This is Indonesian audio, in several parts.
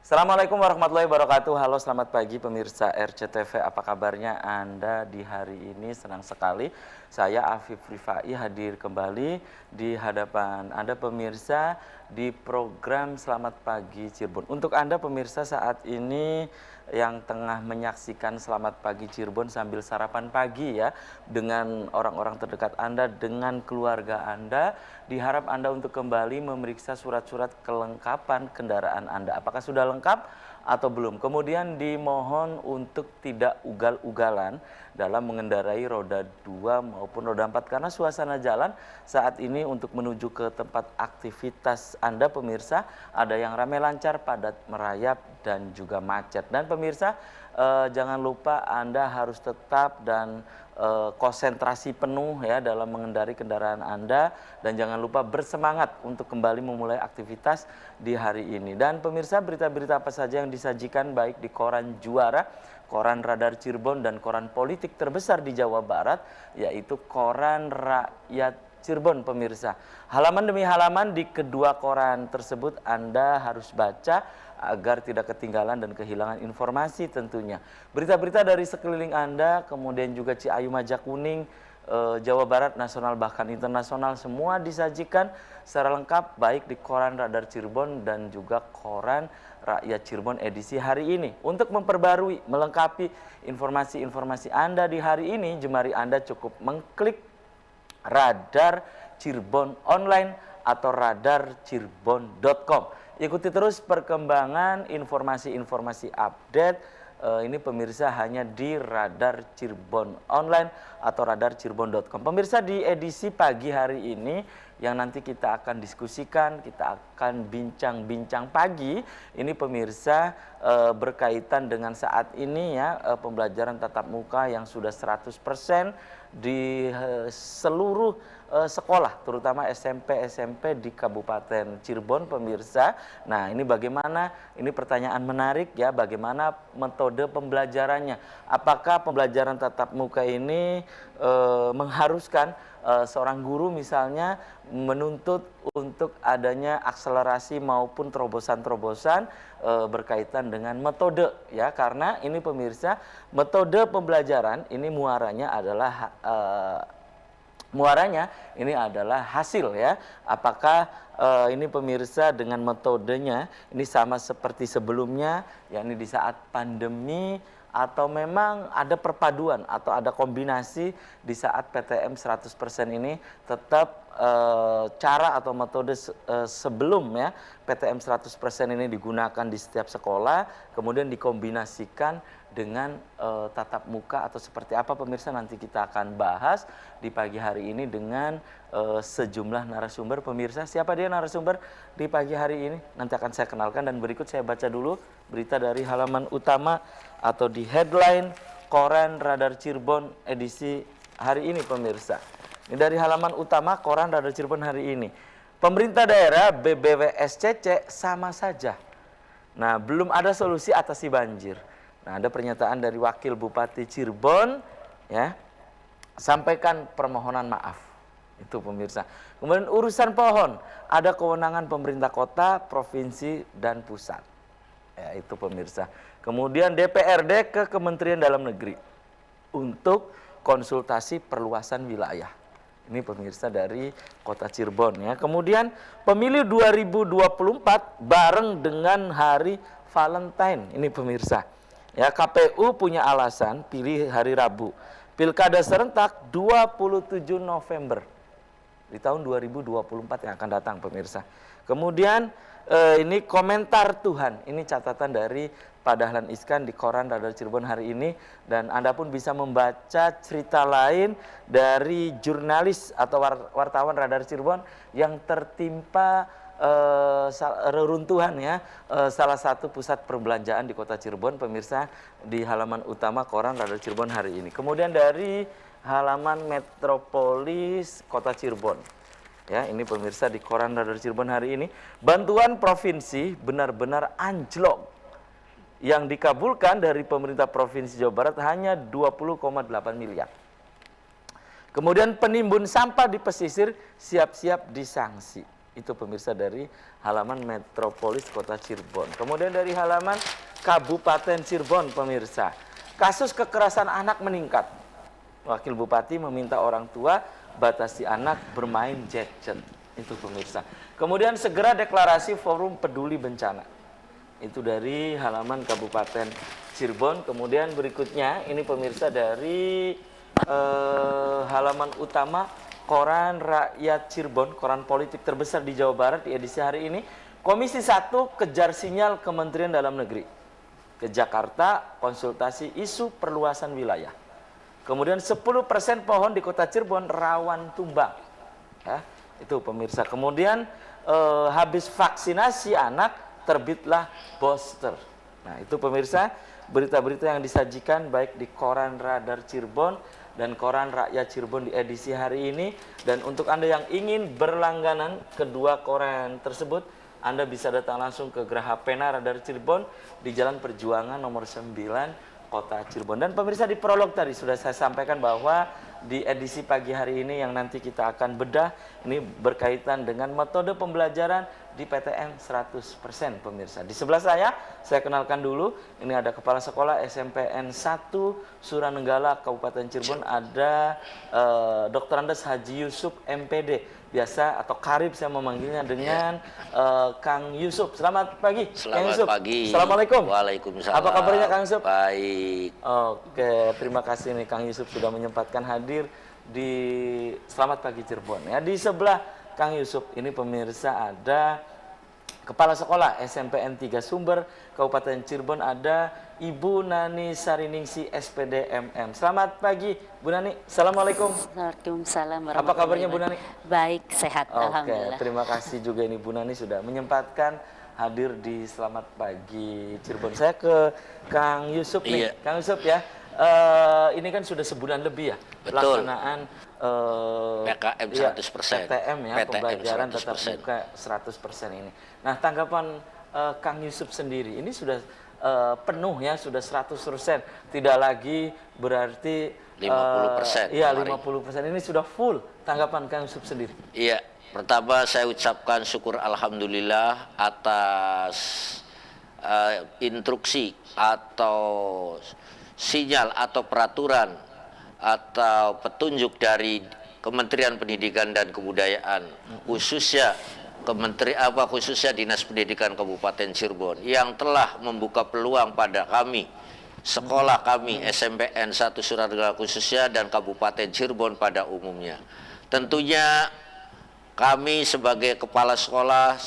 Assalamualaikum warahmatullahi wabarakatuh. Halo, selamat pagi pemirsa RCTV. Apa kabarnya Anda di hari ini? Senang sekali saya Afif Rifai hadir kembali di hadapan Anda pemirsa di program Selamat Pagi Cirebon. Untuk Anda pemirsa saat ini yang tengah menyaksikan Selamat Pagi Cirebon sambil sarapan pagi ya dengan orang-orang terdekat Anda, dengan keluarga Anda, diharap Anda untuk kembali memeriksa surat-surat kelengkapan kendaraan Anda. Apakah sudah lengkap atau belum? Kemudian dimohon untuk tidak ugal-ugalan dalam mengendarai roda 2 maupun roda 4 karena suasana jalan saat ini untuk menuju ke tempat aktivitas Anda pemirsa ada yang ramai lancar, padat merayap dan juga macet. Dan pemirsa jangan lupa Anda harus tetap dan konsentrasi penuh ya dalam mengendarai kendaraan Anda dan jangan lupa bersemangat untuk kembali memulai aktivitas di hari ini. Dan pemirsa, berita-berita apa saja yang disajikan baik di koran Juara, koran Radar Cirebon dan koran politik terbesar di Jawa Barat yaitu koran Rakyat Cirebon pemirsa. Halaman demi halaman di kedua koran tersebut Anda harus baca agar tidak ketinggalan dan kehilangan informasi tentunya. Berita-berita dari sekeliling Anda, kemudian juga Ciayu Majakuning, Jawa Barat, nasional bahkan internasional semua disajikan secara lengkap baik di koran Radar Cirebon dan juga koran Rakyat Cirebon edisi hari ini. Untuk memperbarui, melengkapi informasi-informasi Anda di hari ini, jemari Anda cukup mengklik Radar Cirebon Online atau radarcirebon.com. Ikuti terus perkembangan informasi-informasi update ini pemirsa hanya di Radar Cirebon Online atau radarcirebon.com. Pemirsa, di edisi pagi hari ini yang nanti kita akan diskusikan, kita akan bincang-bincang pagi ini pemirsa berkaitan dengan saat ini ya pembelajaran tatap muka yang sudah 100% di seluruh sekolah terutama SMP di Kabupaten Cirebon pemirsa. Nah, ini bagaimana? Ini pertanyaan menarik ya, bagaimana metode pembelajarannya? Apakah pembelajaran tatap muka ini mengharuskan seorang guru misalnya menuntut untuk adanya akselerasi maupun terobosan-terobosan berkaitan dengan metode ya, karena ini pemirsa metode pembelajaran ini muaranya ini adalah hasil ya. Apakah ini pemirsa dengan metodenya ini sama seperti sebelumnya yakni di saat pandemi atau memang ada perpaduan atau ada kombinasi di saat PTM 100% ini tetap cara atau metode sebelum ya PTM 100% ini digunakan di setiap sekolah kemudian dikombinasikan dengan tatap muka atau seperti apa pemirsa, nanti kita akan bahas di pagi hari ini dengan sejumlah narasumber pemirsa. Siapa dia narasumber di pagi hari ini? Nanti akan saya kenalkan dan berikut saya baca dulu berita dari halaman utama atau di headline koran Radar Cirebon edisi hari ini pemirsa. Ini dari halaman utama koran Radar Cirebon hari ini. Pemerintah daerah BBWSCC sama saja. Nah, belum ada solusi atasi banjir. Nah, ada pernyataan dari Wakil Bupati Cirebon ya, sampaikan permohonan maaf. Itu pemirsa. Kemudian urusan pohon, ada kewenangan pemerintah kota, provinsi dan pusat. Ya, itu pemirsa. Kemudian DPRD ke Kementerian Dalam Negeri untuk konsultasi perluasan wilayah. Ini pemirsa dari Kota Cirebon ya. Kemudian pemilu 2024 bareng dengan Hari Valentine. Ini pemirsa. Ya, KPU punya alasan pilih hari Rabu. Pilkada serentak 27 November di tahun 2024 yang akan datang pemirsa. Kemudian ini komentar Tuhan. Ini catatan dari Pak Dahlan Iskan di koran Radar Cirebon hari ini dan Anda pun bisa membaca cerita lain dari jurnalis atau wartawan Radar Cirebon yang tertimpa reruntuhan ya salah satu pusat perbelanjaan di Kota Cirebon pemirsa di halaman utama koran Radar Cirebon hari ini. Kemudian dari halaman Metropolis Kota Cirebon ya, ini pemirsa di koran Radar Cirebon hari ini, bantuan provinsi benar-benar anjlok. Yang dikabulkan dari pemerintah Provinsi Jawa Barat hanya 20,8 miliar. Kemudian penimbun sampah di pesisir siap-siap disanksi. Itu pemirsa dari halaman Metropolis Kota Cirebon. Kemudian dari halaman Kabupaten Cirebon pemirsa. Kasus kekerasan anak meningkat. Wakil Bupati meminta orang tua batasi anak bermain gadget. Itu pemirsa. Kemudian segera deklarasi forum peduli bencana. Itu dari halaman Kabupaten Cirebon. Kemudian berikutnya ini pemirsa dari halaman utama Koran Rakyat Cirebon, koran politik terbesar di Jawa Barat di edisi hari ini. Komisi 1 kejar sinyal Kementerian Dalam Negeri. Ke Jakarta konsultasi isu perluasan wilayah. Kemudian 10% pohon di Kota Cirebon rawan tumbang. Ya, itu pemirsa. Kemudian habis vaksinasi anak terbitlah booster. Nah, itu pemirsa berita-berita yang disajikan baik di Koran Radar Cirebon dan Koran Rakyat Cirebon di edisi hari ini. Dan untuk Anda yang ingin berlangganan kedua koran tersebut, Anda bisa datang langsung ke Geraha Pena Radar Cirebon di Jalan Perjuangan nomor 9 Kota Cirebon. Dan pemirsa, di prolog tadi sudah saya sampaikan bahwa di edisi pagi hari ini yang nanti kita akan bedah, ini berkaitan dengan metode pembelajaran di PTM 100% pemirsa. Di sebelah saya kenalkan dulu, ini ada Kepala Sekolah SMPN 1 Suranenggala Kabupaten Cirebon, ada Dr. Andes Haji Yusuf MPD, biasa atau karib saya memanggilnya dengan Kang Yusuf. Selamat pagi. Selamat Kang Yusuf. pagi. Assalamualaikum. Waalaikumsalam. Apa kabarnya Kang Yusuf? Baik. Oke, terima kasih nih Kang Yusuf sudah menyempatkan hadir di Selamat Pagi Cirebon. Ya, di sebelah Kang Yusuf ini pemirsa ada Kepala Sekolah SMPN 3 Sumber Kabupaten Cirebon, ada Ibu Nani Sariningsi SPD MM. Selamat pagi Bu Nani. Assalamualaikum. Waalaikumsalam. Apa kabarnya Bu Nani? Baik, sehat. Alhamdulillah. Terima kasih juga ini Bu Nani sudah menyempatkan hadir di Selamat Pagi Cirebon. Saya ke Kang Yusuf nih. Iya. Kang Yusuf ya, ini kan sudah sebulan lebih ya pelaksanaan PKM 100%. PTM ya, PTM pembelajaran 100%. tetap muka 100% ini. Nah, tanggapan Kang Yusuf sendiri, ini sudah penuh ya, sudah 100%. Tidak lagi berarti 50%. Iya, 50%. Ini sudah full. Tanggapan Kang Yusuf sendiri. Iya, pertama saya ucapkan syukur alhamdulillah atas instruksi atau sinyal atau peraturan atau petunjuk dari Kementerian Pendidikan dan Kebudayaan, khususnya khususnya Dinas Pendidikan Kabupaten Cirebon yang telah membuka peluang pada kami, sekolah kami SMPN 1 Suranenggala khususnya dan Kabupaten Cirebon pada umumnya. Tentunya kami sebagai kepala sekolah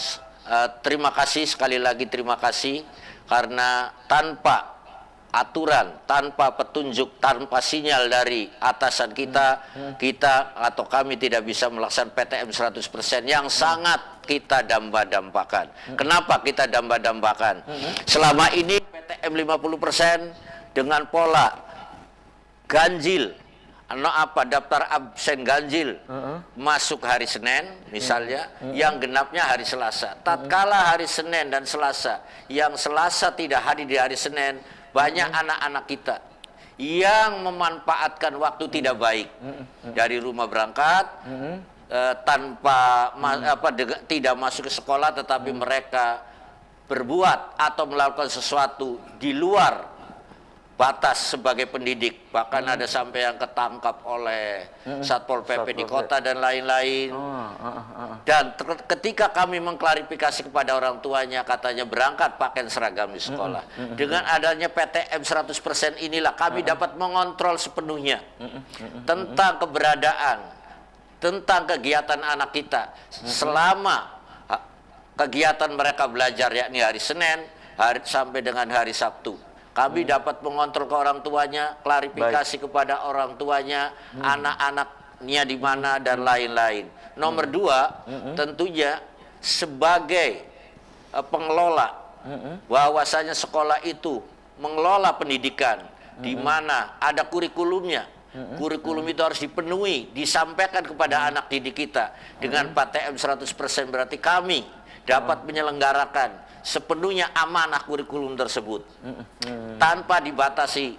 terima kasih, sekali lagi terima kasih, karena tanpa aturan, tanpa petunjuk, tanpa sinyal dari atasan kita atau kami tidak bisa melaksanakan PTM 100% yang sangat kita damba-dambakan. Kenapa kita damba-dambakan? Selama ini PTM 50% dengan pola ganjil, daftar absen ganjil masuk hari Senin misalnya, yang genapnya hari Selasa. Tatkala hari Senin dan Selasa, yang Selasa tidak hadir di hari Senin, banyak anak-anak kita yang memanfaatkan waktu tidak baik, dari rumah berangkat tanpa tidak masuk ke sekolah, tetapi mereka berbuat atau melakukan sesuatu di luar batas sebagai pendidik, bahkan ada sampai yang ketangkap oleh Satpol PP di kota dan lain-lain. Dan ketika kami mengklarifikasi kepada orang tuanya, katanya berangkat pakai seragam di sekolah. Dengan adanya PTM 100% inilah kami dapat mengontrol sepenuhnya tentang keberadaan, tentang kegiatan anak kita selama kegiatan mereka belajar, yakni hari Senin sampai dengan hari Sabtu. Kami dapat mengontrol ke orang tuanya, klarifikasi kepada orang tuanya, anak-anaknya di mana dan lain-lain. Nomor dua, tentunya sebagai pengelola, bahwasanya sekolah itu mengelola pendidikan di mana ada kurikulumnya. Kurikulum itu harus dipenuhi, disampaikan kepada anak didik kita. Dengan PTM 100% berarti kami dapat menyelenggarakan sepenuhnya amanah kurikulum tersebut tanpa dibatasi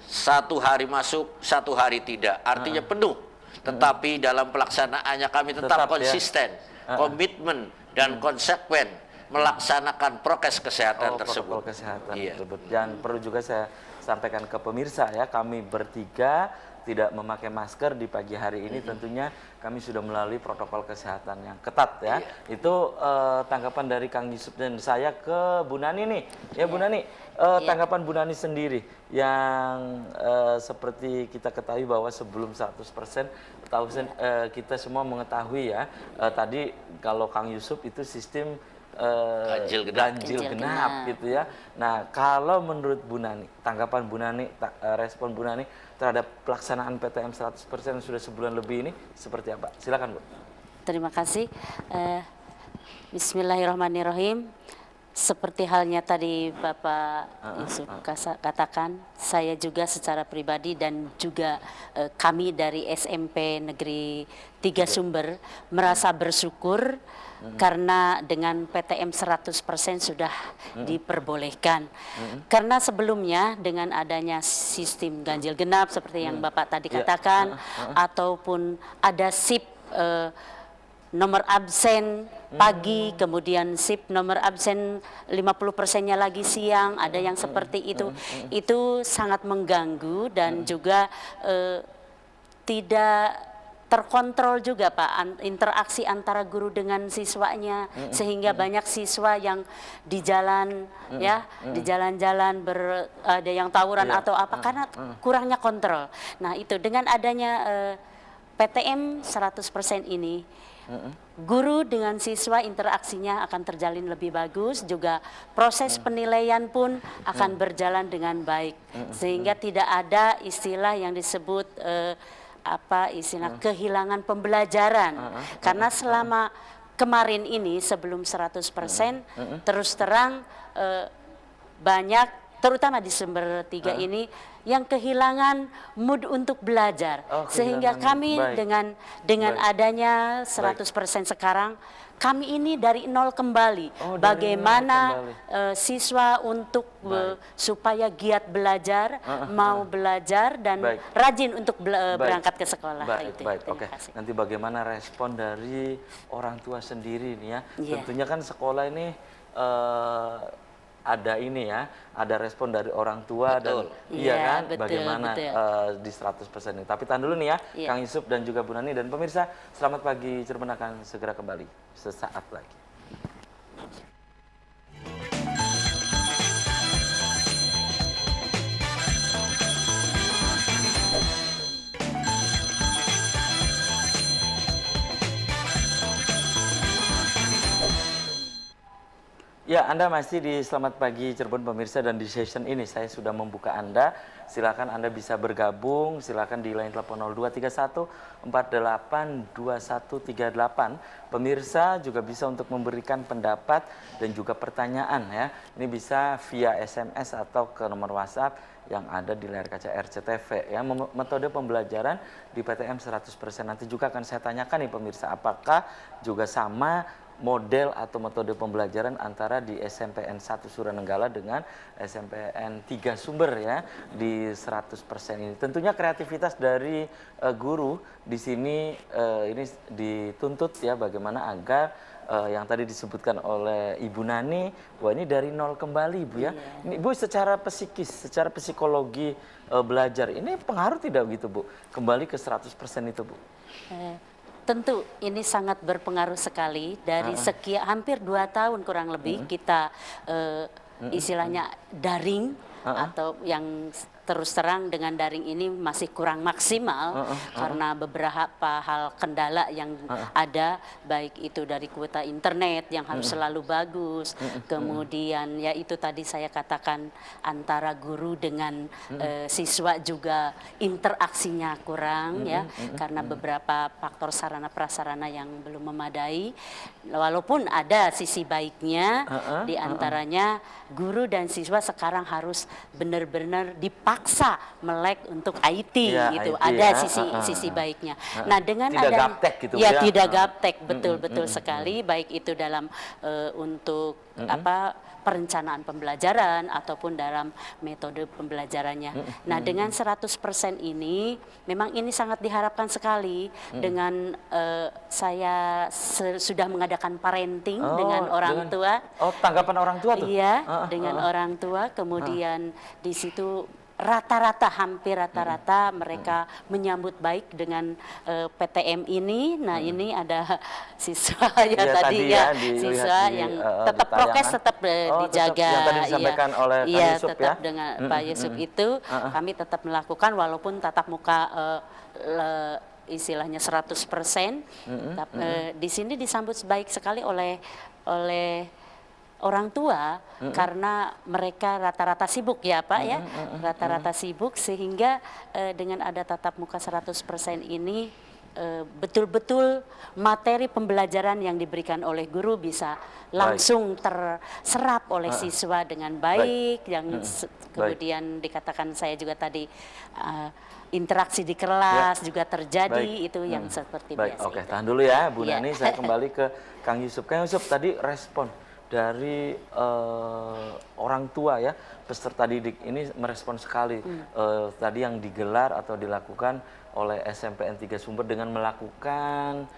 satu hari masuk, satu hari tidak, artinya penuh. Tetapi dalam pelaksanaannya kami tetap konsisten komitmen dan konsekuen melaksanakan prokes kesehatan tersebut. Protokol kesehatan Iya. tersebut. Dan perlu juga saya sampaikan ke pemirsa ya, kami bertiga tidak memakai masker di pagi hari ini, tentunya kami sudah melalui protokol kesehatan yang ketat ya. Itu tanggapan dari Kang Yusuf dan saya ke Bu Nani nih. Ya Bu Nani, tanggapan Bu Nani sendiri yang seperti kita ketahui bahwa sebelum 100% kita semua mengetahui ya, tadi kalau Kang Yusuf itu sistem ganjil genap gitu ya. Nah, kalau menurut Bu Nani, tanggapan Bu Nani, respon Bu Nani terhadap pelaksanaan PTM 100% yang sudah sebulan lebih ini seperti apa? Silakan Bu. Terima kasih. Bismillahirrahmanirrahim. Seperti halnya tadi Bapak Yusuf katakan, saya juga secara pribadi dan juga kami dari SMP Negeri 3 Sumber merasa bersyukur karena dengan PTM 100% sudah diperbolehkan. Karena sebelumnya dengan adanya sistem ganjil genap seperti yang Bapak tadi katakan, ataupun ada SIP nomor absen pagi, kemudian SIP nomor absen 50%-nya lagi siang, ada yang seperti itu sangat mengganggu dan juga tidak terkontrol juga Pak, interaksi antara guru dengan siswanya, sehingga banyak siswa yang di jalan ya, di jalan-jalan ada yang tawuran atau apa karena kurangnya kontrol. Nah, itu dengan adanya PTM 100% ini, guru dengan siswa interaksinya akan terjalin lebih bagus, juga proses penilaian pun akan berjalan dengan baik, sehingga tidak ada istilah yang disebut kehilangan pembelajaran, karena selama kemarin ini sebelum 100% terus terang banyak, terutama di Sumber 3 ini yang kehilangan mood untuk belajar, sehingga kami dengan adanya 100% sekarang, kami ini dari nol kembali. Bagaimana siswa untuk supaya giat belajar, mau belajar dan rajin untuk berangkat ke sekolah. Baik. Oke. Nanti bagaimana respon dari orang tua sendiri nih ya? Tentunya kan sekolah ini ada respon dari orang tua dan bagaimana di 100% ini. Tapi tahan dulu nih ya, Kang Yusuf dan juga Bu Nani dan pemirsa, selamat pagi Cirebon akan segera kembali sesaat lagi. Ya, Anda masih di Selamat Pagi Cirebon pemirsa, dan di session ini saya sudah membuka Anda. Silakan Anda bisa bergabung, silakan di line telepon 0231 48 2138. Pemirsa juga bisa untuk memberikan pendapat dan juga pertanyaan ya. Ini bisa via SMS atau ke nomor WhatsApp yang ada di layar kaca RCTV ya. Metode pembelajaran di PTM 100% nanti juga akan saya tanyakan nih pemirsa, apakah juga sama model atau metode pembelajaran antara di SMPN 1 Suranenggala dengan SMPN 3 Sumber ya di 100% ini. Tentunya kreativitas dari guru di sini ini dituntut ya, bagaimana agar yang tadi disebutkan oleh Ibu Nani, wah ini dari nol kembali Bu ya. Ini Bu, secara psikis, secara psikologi belajar ini pengaruh tidak gitu Bu? Kembali ke 100% itu Bu? Tentu ini sangat berpengaruh sekali. Dari sekian hampir 2 tahun kurang lebih kita istilahnya daring atau yang terus terang dengan daring ini masih kurang maksimal karena beberapa hal kendala yang ada, baik itu dari kuota internet yang harus selalu bagus, kemudian ya itu tadi saya katakan antara guru dengan siswa juga interaksinya kurang ya, karena beberapa faktor sarana prasarana yang belum memadai. Walaupun ada sisi baiknya, di antaranya guru dan siswa sekarang harus benar-benar dipaksa melek untuk IT gitu. Ada sisi baiknya. Nah, dengan tidak ada gaptek gitu ya, tidak gaptek, betul sekali, baik itu dalam untuk perencanaan pembelajaran ataupun dalam metode pembelajarannya. Nah, dengan 100% ini memang ini sangat diharapkan sekali dengan saya sudah mengadakan parenting dengan orang tua. Oh, tanggapan orang tua tuh? Iya, dengan orang tua, kemudian di situ hampir rata-rata mereka menyambut baik dengan PTM ini. Nah, ini ada siswa ya Iya, tadi tadi ya, dilihat siswa di, yang di tetap prokes tayangan. tetap dijaga. Yang tadi disampaikan oleh Kak Iya, Yusuf tetap ya? dengan Pak Yusuf itu kami tetap melakukan walaupun tatap muka istilahnya 100%. Di sini disambut baik sekali oleh orang tua karena mereka rata-rata sibuk ya Pak ya, rata-rata sibuk sehingga dengan ada tatap muka 100% ini betul-betul materi pembelajaran yang diberikan oleh guru bisa langsung terserap oleh siswa dengan baik, yang kemudian dikatakan saya juga tadi interaksi di kelas juga terjadi itu yang seperti biasa. Oke, tahan dulu ya Bu Iya. Nani, saya kembali ke Kang Yusuf. Kang Yusuf tadi respon dari orang tua ya, peserta didik ini merespon sekali tadi yang digelar atau dilakukan oleh SMPN 3 Sumber dengan melakukan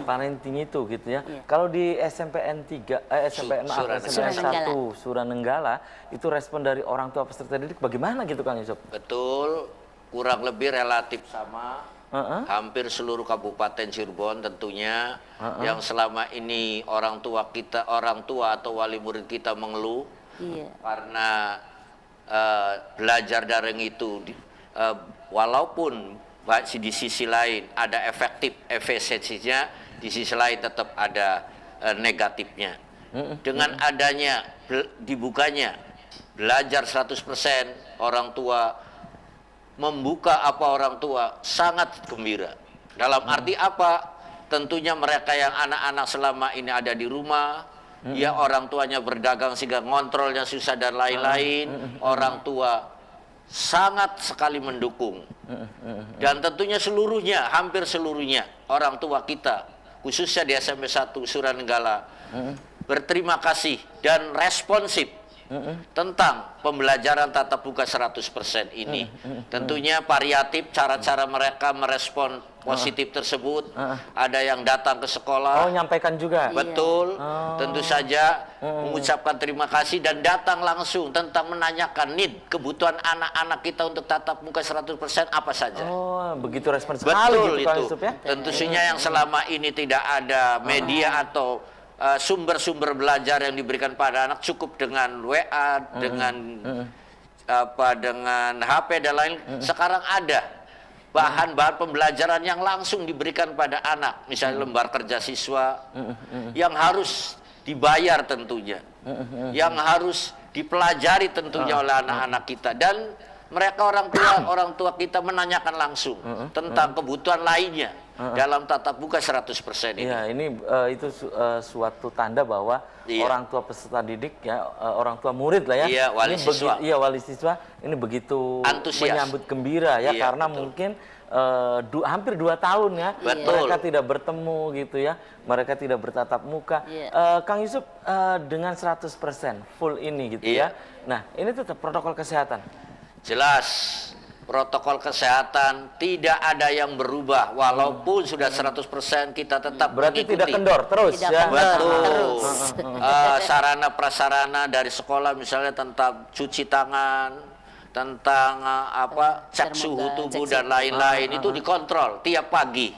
parenting itu gitu ya. Iya. Kalau di SMPN 3 SMPN SMPN 1 Suranenggala itu respon dari orang tua peserta didik bagaimana gitu Kang Yusuf? Betul, kurang lebih relatif sama. Hampir seluruh Kabupaten Cirebon tentunya yang selama ini orang tua atau wali murid kita mengeluh karena belajar daring itu walaupun di sisi lain ada efisiensinya, di sisi lain tetap ada negatifnya. Dengan adanya dibukanya belajar 100%, orang tua membuka orang tua sangat gembira. Dalam arti apa? Tentunya mereka yang anak-anak selama ini ada di rumah, ya orang tuanya berdagang sehingga ngontrolnya susah dan lain-lain, orang tua sangat sekali mendukung. Dan tentunya seluruhnya, hampir seluruhnya orang tua kita, khususnya di SMP 1 Suranenggala, berterima kasih dan responsif tentang pembelajaran tatap muka 100% ini. Tentunya variatif cara-cara mereka merespon positif tersebut. Ada yang datang ke sekolah. Oh, nyampaikan juga. Betul. Tentu saja mengucapkan terima kasih dan datang langsung tentang menanyakan kebutuhan anak-anak kita untuk tatap muka 100% apa saja. Oh, begitu respon sekali Betul gitu Kang itu. Yusuf ya. Tentunya yang selama ini tidak ada media atau sumber-sumber belajar yang diberikan pada anak cukup dengan WA, dengan dengan HP dan lain. Sekarang ada bahan-bahan pembelajaran yang langsung diberikan pada anak, misalnya lembar kerja siswa yang harus dibayar tentunya, yang harus dipelajari tentunya oleh anak-anak kita, dan mereka orang tua kita menanyakan langsung tentang kebutuhan lainnya dalam tatap muka 100% ini. Iya, ini itu suatu tanda bahwa orang tua peserta didik ya, orang tua murid lah ya. Iya, wali siswa. Wali siswa ini begitu Antusias. menyambut gembira ya, Iya, karena betul. mungkin hampir 2 tahun ya, Betul. mereka tidak bertemu gitu ya, mereka tidak bertatap muka. Iya. Kang Yusuf dengan 100% full ini gitu Iya. ya. Nah, ini tetap protokol kesehatan. Jelas, protokol kesehatan tidak ada yang berubah, walaupun sudah 100% kita tetap Berarti mengikuti. tidak kendor terus Tidak ya. kendor. Betul. Terus. Sarana prasarana dari sekolah misalnya tentang cuci tangan, tentang cek suhu Termogan, tubuh cek dan suhu. lain-lain itu dikontrol tiap pagi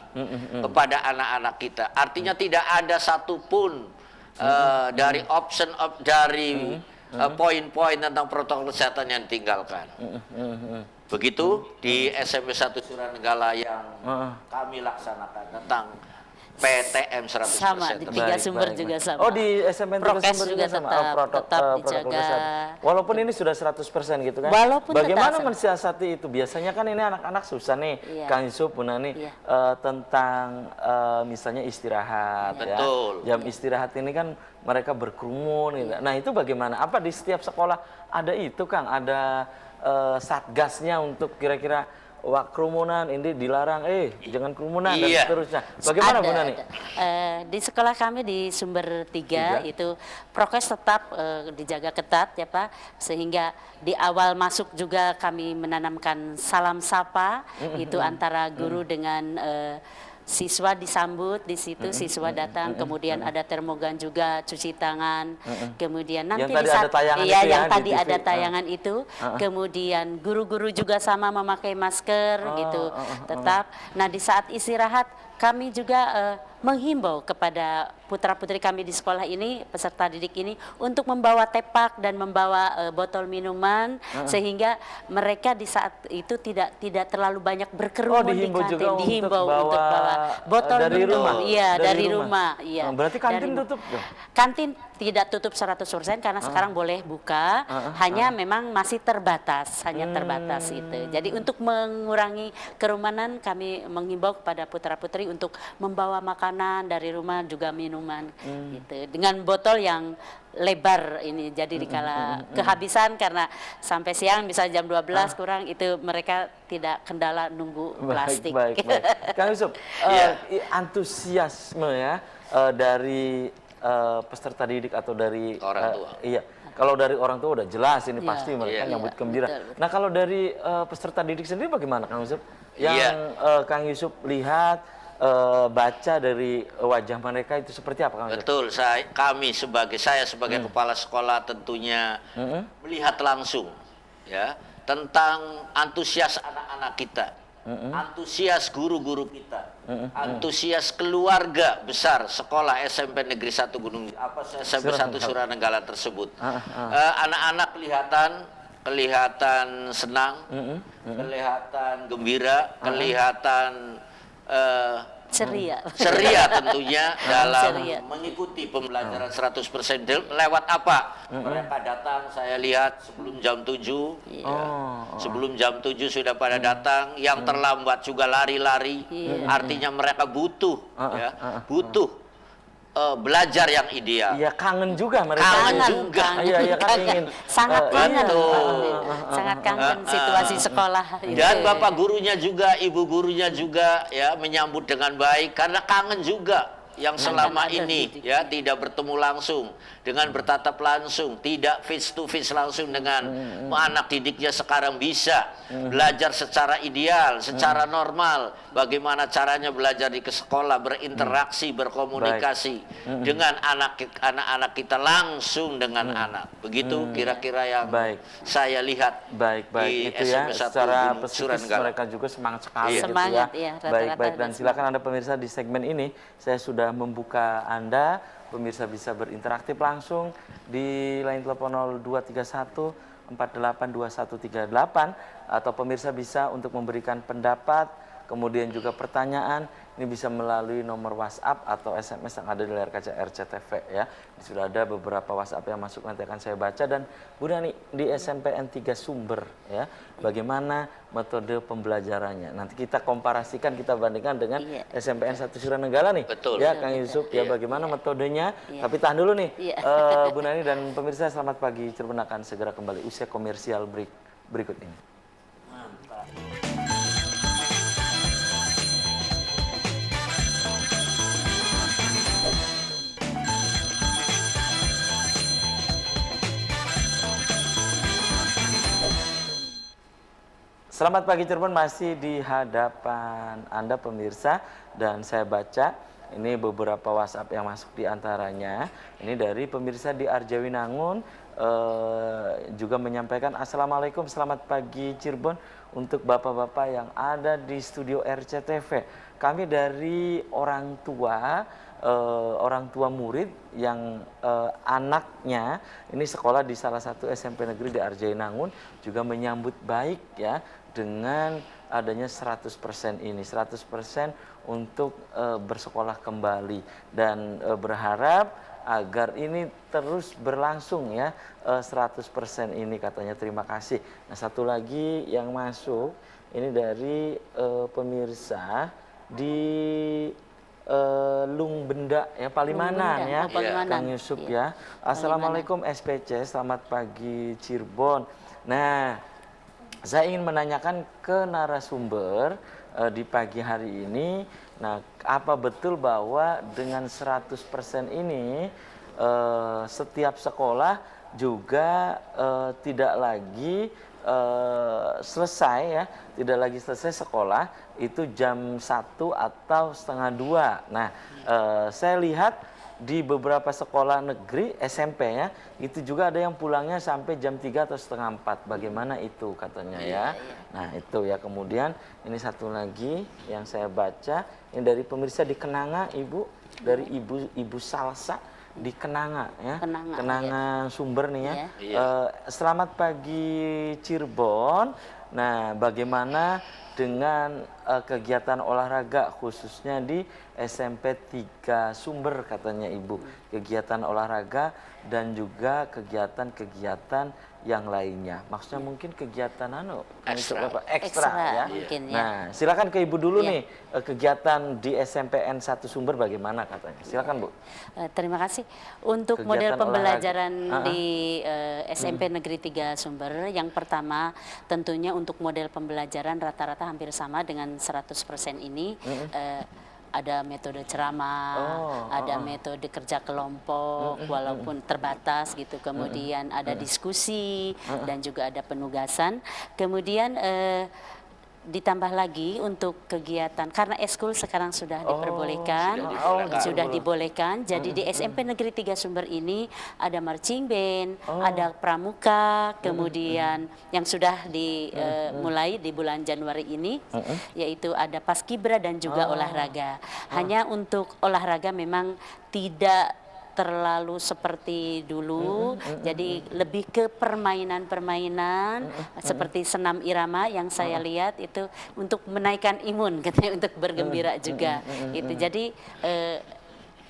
kepada anak-anak kita. Artinya tidak ada satupun dari dari poin-poin tentang protokol kesehatan yang ditinggalkan. Begitu di SMP 1 Suranenggala yang kami laksanakan tentang PTM 100%. Sama, di tiga sumber juga sama. Oh, di SMPN 3 Prokes Sumber juga sama. tetap Protokol dijaga. kesehatan. Walaupun ini sudah 100% gitu kan. Walaupun Bagaimana tetap. mensiasati itu? Biasanya kan ini anak-anak susah nih, Iya. Kang Yusuf, Bu Nani, Iya. tentang misalnya istirahat ya. Betul. Jam istirahat ini kan mereka berkerumun gitu. Nah, itu bagaimana? Apa di setiap sekolah ada itu, Kang? Ada satgasnya untuk kira-kira kerumunan ini dilarang, jangan kerumunan dan Iya. seterusnya. Bagaimana Bu Nani? Di sekolah kami di Sumber 3 itu prokes tetap dijaga ketat ya Pak, sehingga di awal masuk juga kami menanamkan salam sapa itu antara guru dengan siswa disambut di situ, siswa datang, kemudian ada termogan juga, cuci tangan, kemudian nanti Yang tadi ada tayangan iya itu ya, yang di tadi TV. ada tayangan itu, kemudian guru-guru juga sama memakai masker gitu, tetap. Nah di saat istirahat kami juga menghimbau kepada putra-putri kami di sekolah ini, peserta didik ini, untuk membawa tepak dan membawa botol minuman, sehingga mereka di saat itu tidak terlalu banyak berkerumun di dihimbau juga kantin. untuk Dihimbau bawa, untuk bawa botol dari minum, rumah? iya Dari dari rumah? rumah, iya. Berarti kantin Dari- tutup dong? Kantin tidak tutup 100% karena sekarang boleh buka, hanya memang masih terbatas, hanya terbatas itu. Jadi untuk mengurangi kerumunan kami menghimbau kepada putra-putri untuk membawa makanan dari rumah juga minuman gitu. Dengan botol yang lebar ini, jadi dikala kehabisan karena sampai siang bisa jam 12 kurang itu mereka tidak kendala nunggu plastik. Baik. Kang Yusuf, Iya. antusiasme ya dari peserta didik atau dari Orang tua. Iya, kalau dari orang tua udah jelas ini Iya, pasti mereka iya, nyambut iya, gembira. betul. Nah kalau dari peserta didik sendiri bagaimana Kang Yusuf? Yang Iya. Kang Yusuf lihat, baca dari wajah mereka itu seperti apa Kang Yusuf? Betul, saya sebagai kepala sekolah tentunya melihat langsung ya tentang antusias anak-anak kita, antusias guru-guru kita, antusias keluarga besar sekolah SMP Negeri 1 SMP 1 Suranenggala tersebut. Anak-anak kelihatan senang, kelihatan gembira, kelihatan Ceria. ceria tentunya dalam Ceria. mengikuti pembelajaran 100%. Lewat apa? Mereka datang, saya lihat sebelum jam 7. Sebelum jam 7 sudah pada datang. Yang terlambat juga lari-lari. Artinya mereka butuh butuh belajar yang ideal. Iya kangen juga mereka. Kangen itu. juga. Iya kan ingin. Sangat kangen, betul. sangat kangen situasi sekolah. Dan bapak gurunya juga, ibu gurunya juga ya menyambut dengan baik karena kangen juga yang selama ada ini didik. ya tidak bertemu langsung dengan bertatap langsung, tidak face to face langsung dengan anak didiknya sekarang bisa belajar secara ideal, secara normal. Bagaimana caranya belajar di sekolah, berinteraksi, berkomunikasi dengan anak-anak kita langsung dengan anak. Begitu kira-kira yang Baik. saya lihat Baik di itu ya SMP 1 secara Gunung psikis Suranenggala. mereka juga semangat sekali Iya. gitu Semangat, ya. iya, rata-rata Baik dan ada silakan Anda pemirsa di segmen ini saya sudah membuka Anda pemirsa bisa berinteraktif langsung di line telepon 0231 482138 atau pemirsa bisa untuk memberikan pendapat kemudian juga pertanyaan ini bisa melalui nomor WhatsApp atau SMS yang ada di layar kaca RCTV ya. Sudah ada beberapa WhatsApp yang masuk nanti akan saya baca dan Bu Nani di SMPN 3 Sumber ya. Bagaimana metode pembelajarannya? Nanti kita komparasikan kita bandingkan dengan SMPN 1 Suranenggala nih. Betul. Ya Kang Yusuf ya bagaimana metodenya? Tapi tahan dulu nih. Iya. Bu Nani dan pemirsa selamat pagi. Cirebon akan segera kembali usia komersial berikut ini. Selamat pagi Cirebon, masih di hadapan Anda pemirsa dan saya baca ini beberapa WhatsApp yang masuk di antaranya. Ini dari pemirsa di Arjawinangun juga menyampaikan Assalamualaikum, selamat pagi Cirebon untuk bapak-bapak yang ada di studio RCTV. Kami dari orang tua murid yang anaknya ini sekolah di salah satu SMP negeri di Arjawinangun juga menyambut baik ya dengan adanya 100% ini 100% untuk bersekolah kembali dan berharap agar ini terus berlangsung ya 100% ini katanya. Terima kasih. Nah satu lagi yang masuk ini dari pemirsa di Lung Benda ya Palimanan Benda, ya Palimanan. Kang Yusuf ya. Assalamualaikum SPC, selamat pagi Cirebon. Nah saya ingin menanyakan ke narasumber di pagi hari ini, nah apa betul bahwa dengan 100% ini setiap sekolah juga tidak lagi selesai ya, tidak lagi selesai sekolah itu jam 1 atau setengah 2. Nah, saya lihat di beberapa sekolah negeri SMP ya, itu juga ada yang pulangnya sampai jam 3 atau setengah 4. Bagaimana itu katanya ya. Nah, itu ya. Kemudian ini satu lagi yang saya baca, ini dari pemirsa di Kenanga, Ibu, dari Ibu Salsa di Kenanga ya. Kenanga Sumber nih ya. Selamat pagi Cirebon. Nah, bagaimana dengan kegiatan olahraga khususnya di SMP 3 Sumber katanya Ibu, kegiatan olahraga dan juga kegiatan-kegiatan yang lainnya. Maksudnya mungkin kegiatan ekstra ya. Mungkin, ya. Nah, silakan ke Ibu dulu nih, kegiatan di SMPN 1 Sumber bagaimana katanya. Silakan Bu. Terima kasih. Untuk Kegiatan model pembelajaran olahraga. di SMP Negeri 3 Sumber, yang pertama tentunya untuk model pembelajaran rata-rata hampir sama dengan 100% ini. Ada metode ceramah, ada metode kerja kelompok walaupun terbatas gitu. Kemudian ada diskusi dan juga ada penugasan. Kemudian ditambah lagi untuk kegiatan karena eskul sekarang sudah diperbolehkan, sudah dibolehkan. Jadi di SMP Negeri 3 Sumber ini ada marching band, ada pramuka, kemudian yang sudah dimulai di bulan Januari ini, yaitu ada paskibra dan juga olahraga. Hanya untuk olahraga memang tidak terlalu seperti dulu, jadi lebih ke permainan-permainan seperti senam irama yang saya lihat itu untuk menaikkan imun, katanya untuk bergembira juga. Itu jadi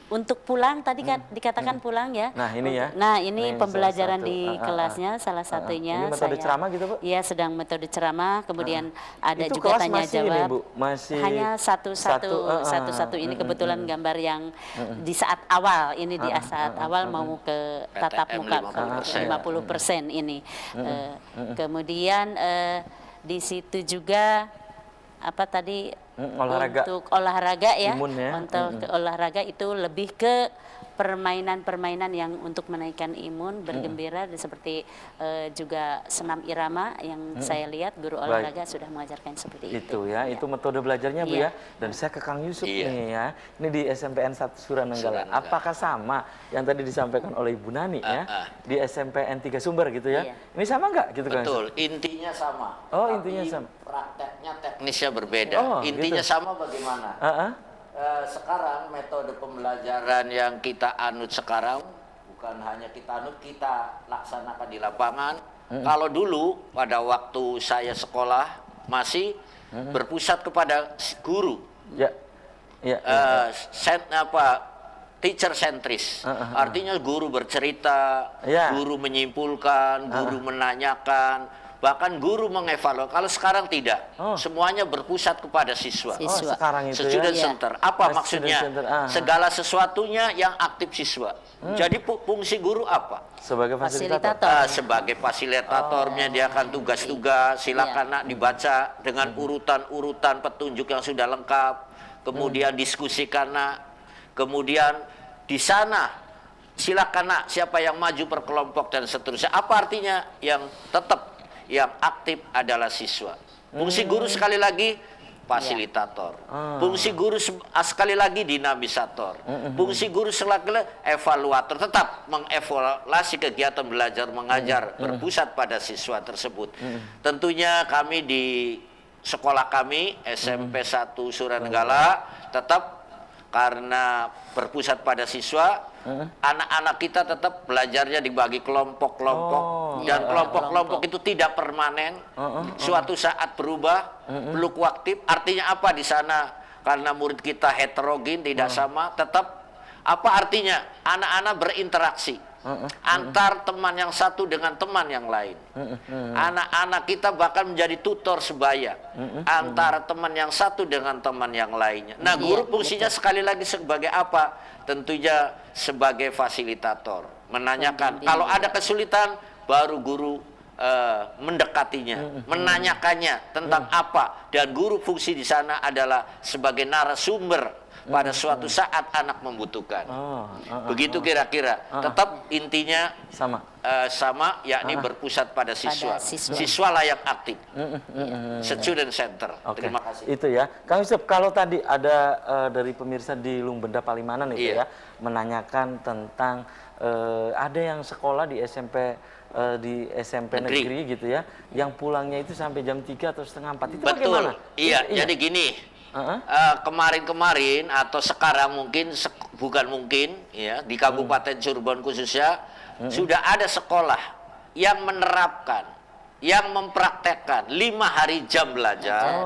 untuk pulang tadi kan dikatakan pulang ya. Nah ini ya. Nah ini Ini pembelajaran salah satu. di kelasnya salah satunya. Ini metode ceramah gitu Bu? Iya sedang metode ceramah. Kemudian ada Itu juga kelas tanya masih jawab. Ini, Bu? Masih hanya satu ini kebetulan gambar yang di saat awal ini di saat awal mau ke tatap muka 50% ini. Kemudian di situ juga apa tadi olahraga. untuk olahraga ya, Imun ya. untuk olahraga itu lebih ke permainan-permainan yang untuk menaikkan imun, bergembira, seperti juga senam irama yang saya lihat guru olahraga sudah mengajarkan seperti itu. Itu ya, itu metode belajarnya Bu ya. Dan saya ke Kang Yusuf nih ya. Ini di SMPN 1 Suranenggala. Apakah sama yang tadi disampaikan oleh Ibu Nani ya di SMPN 3 Sumber gitu ya? Ini sama nggak gitu Kang? Betul, intinya sama. Oh, Tapi intinya sama. prakteknya teknisnya berbeda. Oh, Intinya gitu. sama bagaimana? Sekarang metode pembelajaran yang kita anut sekarang bukan hanya kita anut, kita laksanakan di lapangan. Kalau dulu pada waktu saya sekolah masih berpusat kepada guru, Ya. Ya. teacher sentris. Artinya guru bercerita, guru menyimpulkan, guru menanyakan. Bahkan guru mengevaluasi. Kalau sekarang tidak, semuanya berpusat kepada siswa. Sekarang itu Student ya. center. Apa maksudnya? Segala sesuatunya yang aktif siswa. Jadi fungsi guru apa? Sebagai fasilitator. Sebagai fasilitator, menyediakan tugas-tugas. Silakan nak dibaca dengan urutan-urutan petunjuk yang sudah lengkap. Kemudian diskusikan nak. Kemudian di sana silakan nak siapa yang maju per kelompok dan seterusnya. Apa artinya? Yang tetap yang aktif adalah siswa. Fungsi guru sekali lagi fasilitator. Fungsi guru sekali lagi dinamisator. Fungsi guru sekali lagi evaluator. Tetap mengevaluasi kegiatan belajar mengajar berpusat pada siswa tersebut. Tentunya kami di sekolah kami SMP 1 Suranenggala tetap karena berpusat pada siswa, anak-anak kita tetap belajarnya dibagi kelompok-kelompok dan kelompok-kelompok itu tidak permanen, suatu saat berubah, fluktuatif. Artinya apa di sana? Karena murid kita heterogen, tidak sama, tetap apa artinya? Anak-anak berinteraksi antar teman yang satu dengan teman yang lain. Anak-anak kita bahkan menjadi tutor sebaya antara teman yang satu dengan teman yang lainnya. Nah, guru fungsinya sekali lagi sebagai apa? Tentunya sebagai fasilitator, menanyakan. Kalau ada kesulitan, baru guru mendekatinya, menanyakannya tentang apa, dan guru fungsi di sana adalah sebagai narasumber pada suatu saat anak membutuhkan. Begitu kira-kira. Tetap intinya sama, yakni berpusat pada siswa. Siswa layak aktif. Student center. Terima kasih. Itu ya, Kang Yusuf. Kalau tadi ada dari pemirsa di Lungbenda Palimanan itu ya, menanyakan tentang ada yang sekolah di SMP negeri gitu ya, yang pulangnya itu sampai jam 3 atau setengah 4. Itu betul. bagaimana? Iya, jadi gini. Kemarin-kemarin atau sekarang mungkin bukan mungkin ya, di Kabupaten Cirebon khususnya sudah ada sekolah yang menerapkan, yang mempraktekkan 5 hari jam belajar.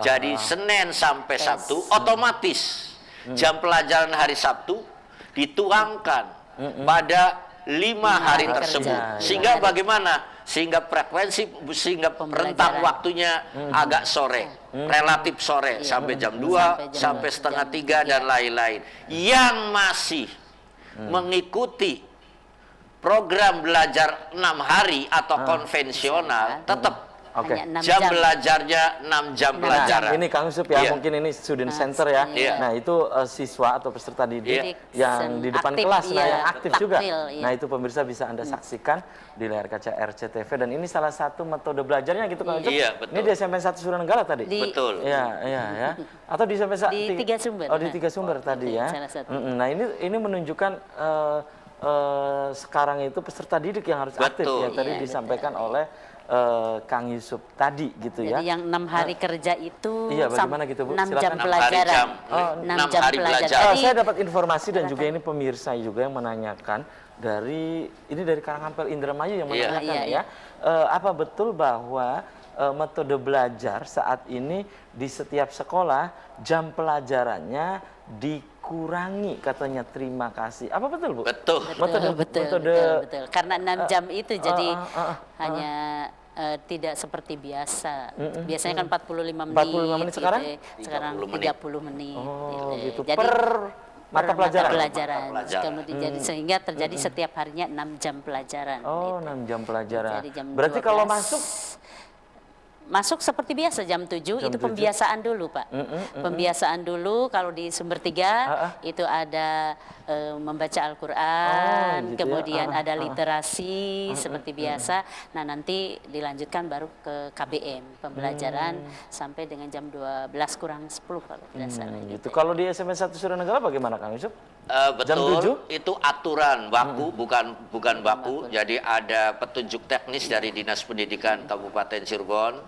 Jadi Senin sampai Sabtu otomatis jam pelajaran hari Sabtu dituangkan pada 5 hari tersebut. Sehingga bagaimana? Sehingga rentang waktunya agak sore, relatif sore, sampai jam 2, sampai setengah 3 dan lain-lain. Yang masih mengikuti program belajar 6 hari atau konvensional tetap jam belajarnya 6 jam pelajaran. Ini Kang Yusuf ya, mungkin ini student center ya. Nah itu siswa atau peserta didik yang di depan kelas, yang aktif juga. Nah itu pemirsa bisa Anda saksikan di layar kaca RCTV, dan ini salah satu metode belajarnya gitu Kang Yusuf. Ini di SMP 1 Suranenggala tadi. Betul. Iya. Atau di SMP di 3 Sumber. Oh di 3 Sumber tadi ya. Nah ini menunjukkan sekarang itu peserta didik yang harus aktif ya, tadi disampaikan oleh Kang Yusuf tadi gitu ya. Jadi yang 6 hari kerja itu bagaimana gitu Bu? 6 jam Silakan. pelajaran. 6 jam pelajaran. Saya dapat informasi dan juga ini pemirsa juga yang menanyakan dari Karanghampel Indramayu yang menanyakan ya. Apa betul bahwa metode belajar saat ini di setiap sekolah jam pelajarannya dikurangi katanya? Terima kasih. Apa betul Bu? Betul. Betul. Karena 6 jam itu jadi hanya tidak seperti biasa. Biasanya kan 45 menit. 45 menit sekarang? Sekarang 30 menit. Gitu. Jadi per mata pelajaran. Kemudian jadi sehingga terjadi setiap harinya 6 jam pelajaran. 6 jam pelajaran. Jam berarti 12. kalau masuk seperti biasa jam 7 itu pembiasaan dulu Pak. Pembiasaan dulu kalau di Sumber 3 itu ada membaca Al-Quran, kemudian ada literasi seperti biasa. Nah nanti dilanjutkan baru ke KBM, pembelajaran sampai dengan jam 12 kurang 10 kalau tidak salah. Gitu. Kalau di SMP 1 Suranenggala bagaimana Kang Yusuf? Betul, itu aturan baku, bukan baku. Jadi ada petunjuk teknis dari Dinas Pendidikan Kabupaten Cirebon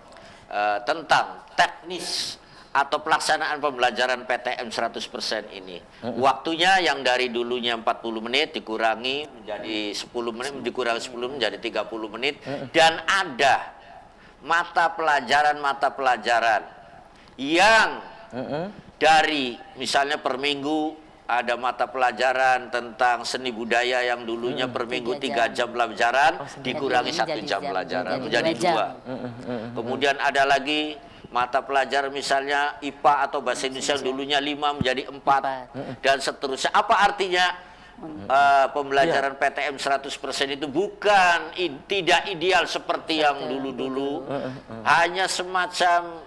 tentang teknis atau pelaksanaan pembelajaran PTM 100% ini. Waktunya yang dari dulunya 40 menit dikurangi menjadi 10 menit, dikurangi 10 menit menjadi 30 menit. Dan ada mata pelajaran yang dari misalnya per minggu ada mata pelajaran tentang seni budaya yang dulunya per minggu 3 jam pelajaran dikurangi 1 jam pelajaran menjadi 2. Kemudian ada lagi mata pelajaran misalnya IPA atau bahasa Indonesia yang dulunya 5 menjadi 4 dan seterusnya. Apa artinya? Pembelajaran PTM 100% itu tidak ideal seperti yang dulu-dulu, hanya semacam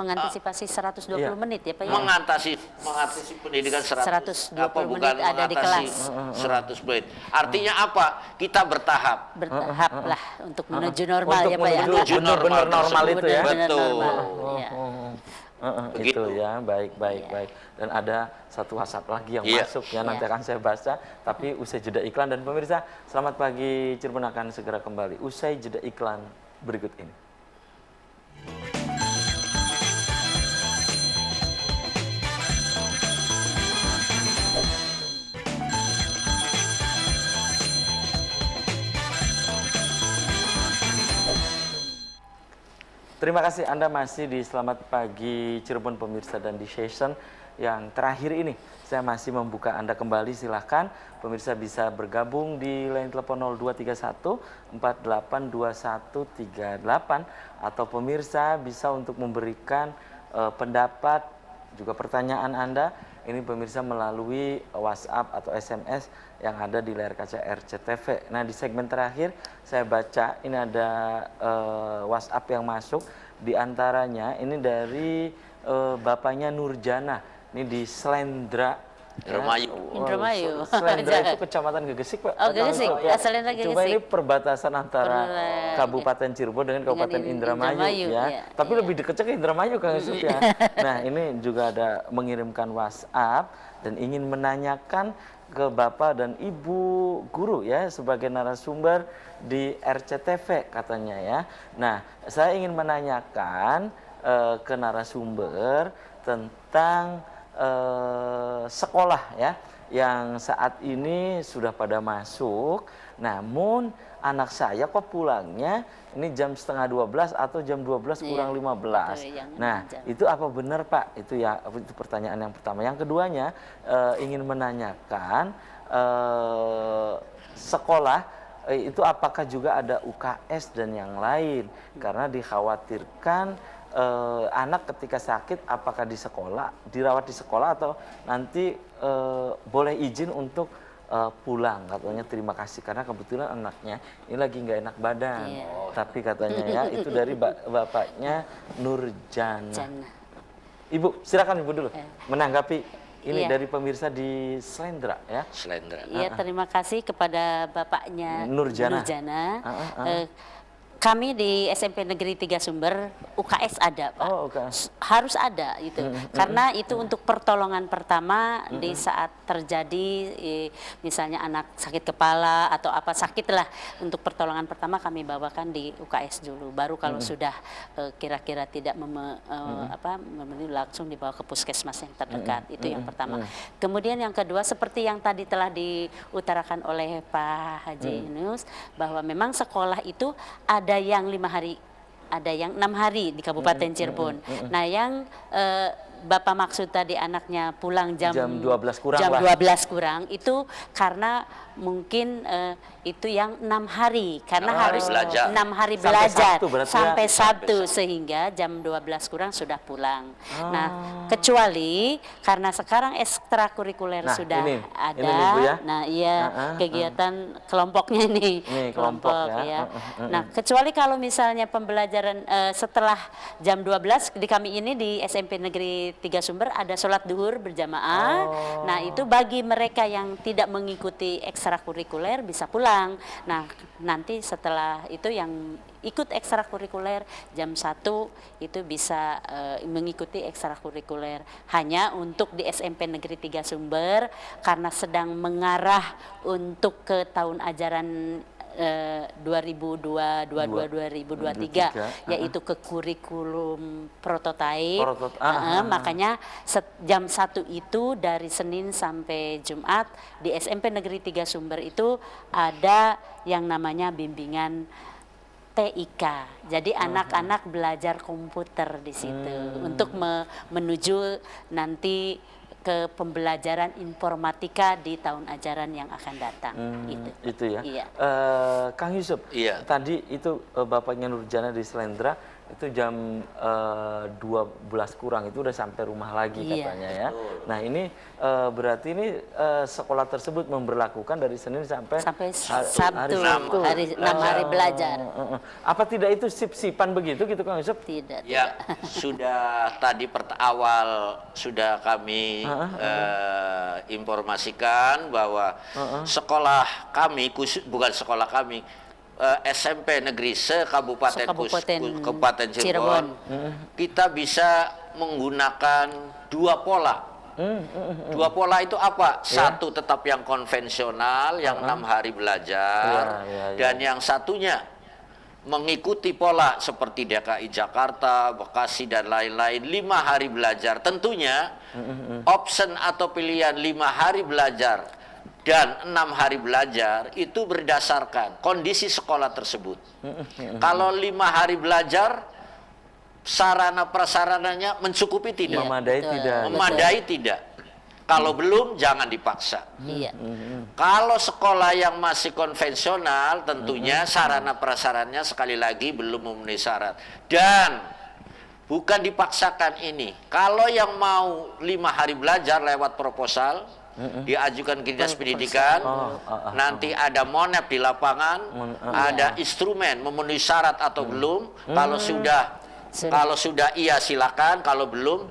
mengantisipasi 120 menit ya Pak ya? Mengatasi pendidikan 120 menit ada di kelas. 100 menit. Artinya apa? Kita bertahap. Bertahap lah untuk menuju normal ya Pak ya. Menuju normal itu ya. Betul. Gitu ya, baik. Dan ada satu WhatsApp lagi yang masuk ya, nanti akan saya baca. Tapi usai jeda iklan, dan pemirsa, selamat pagi Cirebon akan segera kembali usai jeda iklan berikut ini. Terima kasih Anda masih di Selamat Pagi Cirebon pemirsa, dan di session yang terakhir ini saya masih membuka Anda kembali. Silahkan pemirsa bisa bergabung di line telepon 0231 482138, atau pemirsa bisa untuk memberikan pendapat juga pertanyaan Anda ini pemirsa melalui WhatsApp atau SMS yang ada di layar kaca RCTV. Nah, di segmen terakhir saya baca ini ada WhatsApp yang masuk, di antaranya ini dari bapaknya Nurjana, ini di Slendra. Indramayu. Indramayu. Slendra itu kecamatan Gegesik, Pak. Oh, Gegesik. Ya. Slendra Gegesik. Coba ini perbatasan antara Per- Kabupaten Cirebon dengan Kabupaten Indramayu, Indramayu, ya. iya, Tapi iya. lebih dekatnya ke Indramayu, Kang Yusuf ya. Nah, ini juga ada mengirimkan WhatsApp dan ingin menanyakan ke Bapak dan Ibu guru ya sebagai narasumber di RCTV katanya ya. Nah, saya ingin menanyakan ke narasumber tentang sekolah ya yang saat ini sudah pada masuk, namun anak saya kok pulangnya ini jam setengah 12 atau jam 12 kurang 15. betul, yang Nah, jam. itu apa benar Pak? Itu ya, itu pertanyaan yang pertama. Yang keduanya ingin menanyakan sekolah itu apakah juga ada UKS dan yang lain? Karena dikhawatirkan anak ketika sakit apakah di sekolah, dirawat di sekolah atau nanti boleh izin untuk pulang, katanya terima kasih karena kebetulan anaknya ini lagi nggak enak badan. Iya. Tapi katanya ya itu dari bapaknya Nurjana. Jannah. Ibu, silakan Ibu dulu menanggapi ini Iya. dari pemirsa di Slendra ya. Slendra. Iya, terima kasih kepada bapaknya Nurjana. Kami di SMP Negeri 3 Sumber UKS ada, Pak. Oh, UKS. Harus ada itu. Karena itu untuk pertolongan pertama di saat terjadi misalnya anak sakit kepala atau apa sakit lah, untuk pertolongan pertama kami bawakan di UKS dulu. Baru kalau sudah kira-kira tidak memenuhi langsung dibawa ke puskesmas yang terdekat. Itu yang pertama. Kemudian yang kedua seperti yang tadi telah diutarakan oleh Pak Haji Yunus bahwa memang sekolah itu ada yang 5 hari, ada yang 6 hari di Kabupaten Cirebon. Nah, yang Bapak maksud tadi anaknya pulang jam 12 kurang jam lah. 12 kurang itu karena mungkin itu yang 6 hari karena 6 hari harus belajar. 6 hari Sampai belajar Sabtu berarti sampai ya? Sabtu sehingga jam 12 kurang sudah pulang. Nah, kecuali karena sekarang ekstrakurikuler Nah, sudah ini ada. nih, Bu, ya. Nah, iya kegiatan kelompoknya nih. Ini kelompok ya. Nah, kecuali kalau misalnya pembelajaran setelah jam 12 di kami ini di SMP Negeri 3 Sumber ada sholat duhur berjamaah. Nah, itu bagi mereka yang tidak mengikuti ekstrakurikuler bisa pulang. Nah, nanti setelah itu yang ikut ekstrakurikuler jam 1 itu bisa mengikuti ekstrakurikuler. Hanya untuk di SMP Negeri 3 Sumber karena sedang mengarah untuk ke tahun ajaran 2022-2023 yaitu ke kurikulum prototype. Makanya jam 1 itu dari Senin sampai Jumat di SMP Negeri 3 Sumber itu ada yang namanya bimbingan TIK. Jadi anak-anak belajar komputer di situ untuk menuju nanti ke pembelajaran informatika di tahun ajaran yang akan datang. Itu ya. Iya. Kang Yusuf, Iya. tadi itu bapaknya Nurjana di Slendra itu jam 12 kurang itu udah sampai rumah lagi Iya. katanya ya. Nah, ini berarti ini sekolah tersebut memberlakukan dari Senin sampai Sabtu, Sabtu. hari 6 hari belajar. Apa tidak itu sip-sipan begitu gitu Kang Yusuf? Tidak. Ya, sudah tadi awal sudah kami informasikan bahwa sekolah kami, bukan sekolah kami, SMP Negeri Kabupaten Cirebon. Cirebon, kita bisa menggunakan 2 pola. 2 pola itu apa? Satu tetap yang konvensional, yang 6 hari belajar, dan yang satunya mengikuti pola seperti DKI Jakarta, Bekasi dan lain-lain 5 hari belajar. Tentunya option atau pilihan 5 hari belajar dan 6 hari belajar itu berdasarkan kondisi sekolah tersebut. Kalau 5 hari belajar, sarana prasarananya mencukupi tidak? Memadai betul. tidak? Memadai tidak. Kalau belum, jangan dipaksa. Iya. Kalau sekolah yang masih konvensional, tentunya sarana prasarannya sekali lagi belum memenuhi syarat. Dan bukan dipaksakan ini. Kalau yang mau 5 hari belajar lewat proposal, diajukan ke Dinas Pendidikan, nanti ada monep di lapangan, ada instrumen memenuhi syarat atau belum. Kalau sudah iya silakan, kalau belum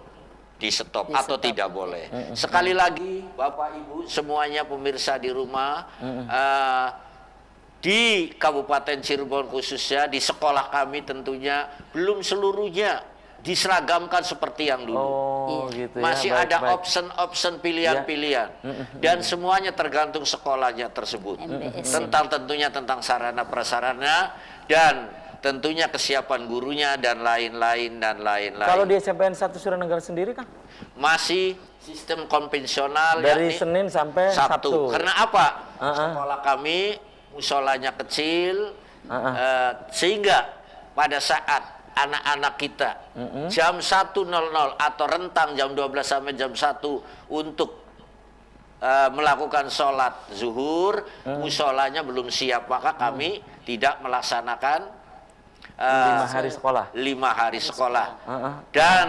di stop atau tidak boleh. Sekali lagi, Bapak Ibu semuanya pemirsa di rumah, di Kabupaten Cirebon khususnya, di sekolah kami tentunya belum seluruhnya diseragamkan seperti yang dulu. Gitu ya. Masih Baik, ada baik. option-option pilihan-pilihan. Dan semuanya tergantung sekolahnya tersebut. Tentunya tentang sarana prasarana dan tentunya kesiapan gurunya dan lain-lain dan lain-lain. Kalau di SMPN 1 Suranenggala sendiri kan? Masih sistem konvensional Dari yakni Senin sampai Sabtu. Karena apa? Sekolah kami musolanya kecil, sehingga pada saat anak-anak kita jam 1.00 atau rentang jam 12 sampai jam 1 untuk melakukan sholat zuhur, musolanya belum siap, maka kami tidak melaksanakan 5 hari sekolah. 5 hari sekolah. Dan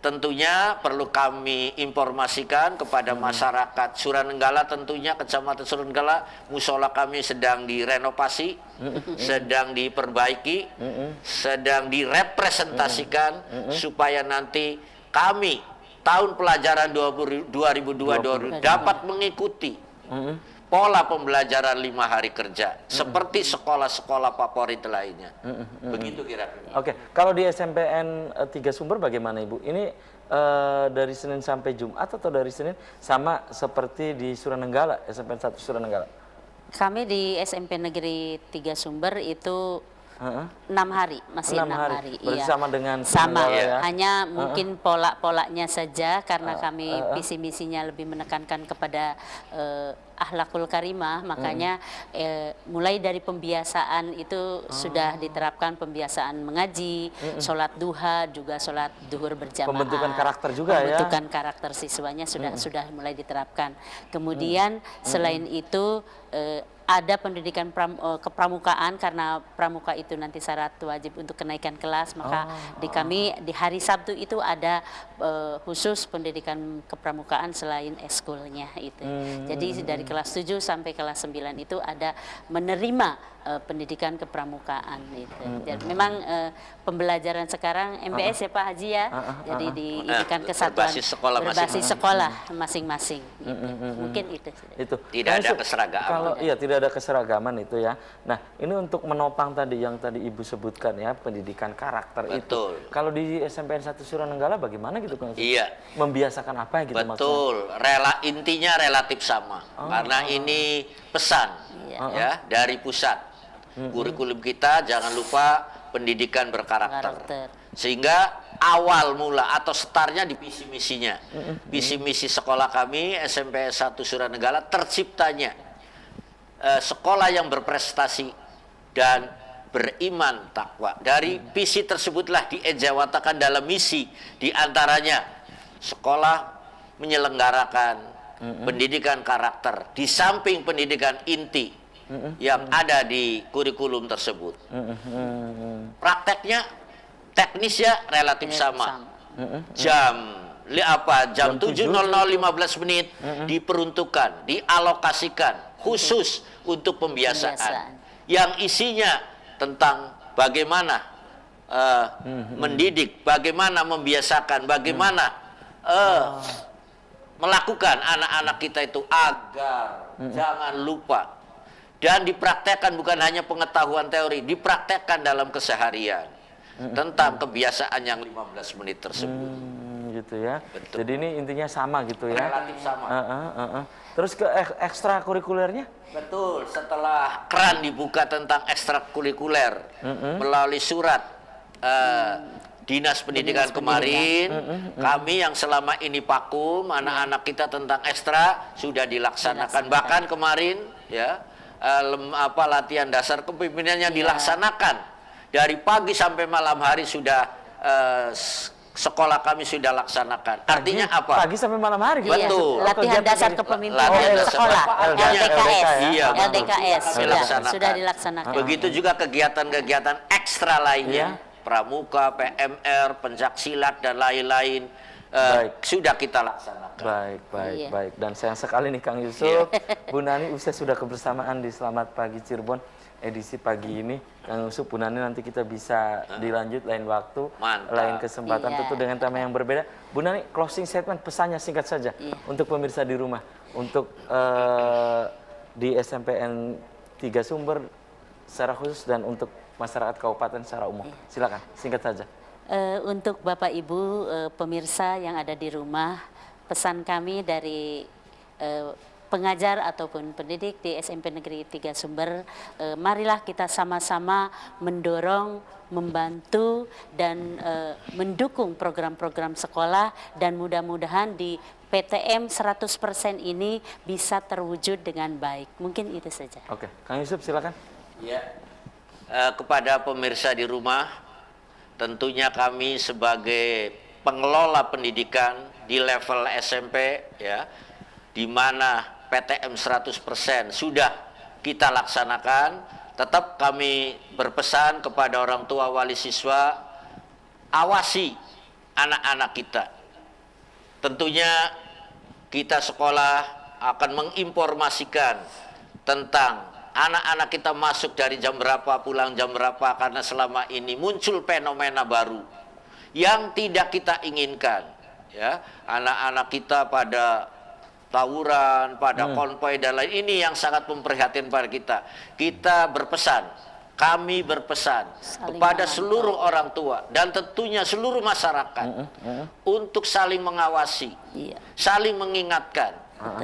tentunya perlu kami informasikan kepada masyarakat Suranenggala, tentunya Kecamatan Suranenggala, musola kami sedang direnovasi, sedang diperbaiki, sedang direpresentasikan supaya nanti kami tahun pelajaran 2022 dapat mengikuti pola pembelajaran 5 hari kerja seperti sekolah-sekolah favorit lainnya. Begitu kira-kira. Oke, kalau di SMPN 3 Sumber bagaimana Ibu? Ini dari Senin sampai Jumat atau dari Senin sama seperti di Suranenggala, SMPN 1 Suranenggala? Kami di SMP Negeri 3 Sumber itu 6 hari, masih 6 hari. Berarti Iya. sama dengan Sama, Suranenggala ya? hanya mungkin pola-polanya saja karena kami visi misinya lebih menekankan kepada akhlakul karimah, makanya mulai dari pembiasaan itu sudah diterapkan pembiasaan mengaji, sholat duha, juga sholat duhur berjamaah. Pembentukan karakter juga ya? Pembentukan karakter siswanya sudah mulai diterapkan. Kemudian selain itu ada pendidikan kepramukaan, karena pramuka itu nanti syarat wajib untuk kenaikan kelas, maka di kami di hari Sabtu itu ada khusus pendidikan kepramukaan selain eskulnya itu. Jadi dari kelas 7 sampai kelas 9 itu ada menerima pendidikan kepramukaan itu. Jadi memang pembelajaran sekarang MBS ya Pak Haji ya. Jadi didikan kesatuan berbasis sekolah sekolah masing-masing. Gitu. Mungkin itu. Itu. Tidak ada keseragaman. Kalau iya tidak ada keseragaman itu ya. Nah, ini untuk menopang tadi yang tadi Ibu sebutkan ya, pendidikan karakter Betul. itu. Kalau di SMPN 1 Suranenggala bagaimana gitu kan? Iya. Membiasakan apa gitu maksudnya? Betul, intinya relatif sama. Karena ini pesan ya dari pusat. Kurikulum kita jangan lupa pendidikan berkarakter. Sehingga awal mula atau startnya di visi misinya. Visi misi sekolah kami SMP 1 Suranenggala terciptanya sekolah yang berprestasi dan beriman takwa. Dari visi tersebutlah diejawatakan dalam misi, di antaranya sekolah menyelenggarakan pendidikan karakter di samping pendidikan inti yang ada di kurikulum tersebut. Prakteknya teknisnya relatif sama. Jam 7.00 15 menit diperuntukkan, dialokasikan khusus untuk pembiasaan. Yang isinya tentang bagaimana mendidik, bagaimana membiasakan, bagaimana melakukan anak-anak kita itu agar jangan lupa. Dan dipraktekkan bukan hanya pengetahuan teori, dipraktekkan dalam keseharian tentang kebiasaan yang 15 menit tersebut. Gitu ya. Betul. Jadi ini intinya sama gitu ya. Relatif sama. Terus ke ekstrakurikulernya? Betul, setelah keran dibuka tentang ekstrakurikuler melalui surat Dinas Pendidikan kemarin, kami yang selama ini vakum, anak-anak kita tentang ekstra sudah dilaksanakan. Bahkan kemarin ya latihan dasar kepimpinannya dilaksanakan dari pagi sampai malam hari sudah sekolah kami sudah laksanakan. Artinya apa? Pagi sampai malam hari gitu. Betul. Latihan dasar kepemimpinan sekolah, LDKS. Iya, LDKS dilaksanakan. sudah dilaksanakan. Begitu juga kegiatan-kegiatan ekstra lainnya pramuka, PMR, pencaksilat dan lain-lain sudah kita laksanakan. Iya. Baik. Dan sayang sekali nih Kang Yusuf, Bu Nani usai sudah kebersamaan di Selamat Pagi Cirebon edisi pagi ini. Kang Yusuf, Bu Nani nanti kita bisa dilanjut lain waktu, Mantap. lain kesempatan Iya. tentu dengan tema yang berbeda. Bu Nani, closing statement pesannya singkat saja untuk pemirsa di rumah, untuk di SMPN 3 Sumber secara khusus dan untuk masyarakat kabupaten secara umum. Silakan, singkat saja. Untuk Bapak Ibu pemirsa yang ada di rumah, pesan kami dari pengajar ataupun pendidik di SMP Negeri 3 Sumber, marilah kita sama-sama mendorong, membantu dan mendukung program-program sekolah, dan mudah-mudahan di PTM 100% ini bisa terwujud dengan baik. Mungkin itu saja. Oke, Kang Yusuf silakan. Ya. Kepada pemirsa di rumah, tentunya kami sebagai pengelola pendidikan di level SMP ya, di mana PTM 100% sudah kita laksanakan, tetap kami berpesan kepada orang tua wali siswa, awasi anak-anak kita. Tentunya kita sekolah akan menginformasikan tentang anak-anak kita masuk dari jam berapa, pulang jam berapa, karena selama ini muncul fenomena baru yang tidak kita inginkan. Ya, anak-anak kita pada tawuran, pada konvoy dan lain, ini yang sangat memprihatinkan pada kita. Kita berpesan, kami berpesan kepada seluruh orang tua dan tentunya seluruh masyarakat untuk saling mengawasi, saling mengingatkan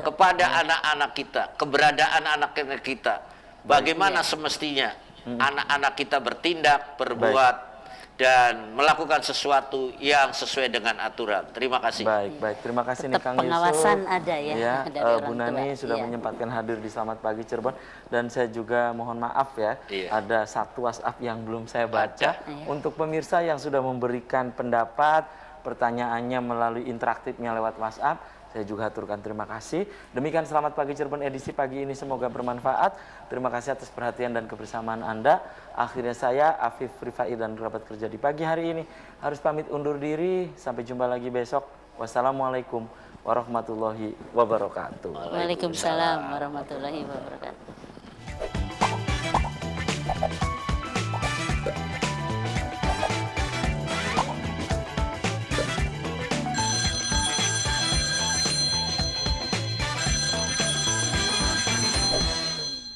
kepada anak-anak kita, keberadaan anak-anak kita. Bagaimana semestinya anak-anak kita bertindak, berbuat, dan melakukan sesuatu yang sesuai dengan aturan. Terima kasih. Baik. Terima kasih nih Tetap Kang Yusuf. pengawasan ada ya dari orang Bu Nani tua. sudah Iya. menyempatkan hadir di Selamat Pagi Cirebon. Dan saya juga mohon maaf ya, ada satu WhatsApp yang belum saya baca. Untuk pemirsa yang sudah memberikan pendapat, pertanyaannya melalui interaktifnya lewat WhatsApp, saya juga aturkan terima kasih. Demikian Selamat Pagi Cirebon edisi pagi ini, semoga bermanfaat. Terima kasih atas perhatian dan kebersamaan Anda. Akhirnya saya, Afif Rifai dan kerabat kerja di pagi hari ini harus pamit undur diri. Sampai jumpa lagi besok. Wassalamualaikum warahmatullahi wabarakatuh. Waalaikumsalam warahmatullahi wabarakatuh.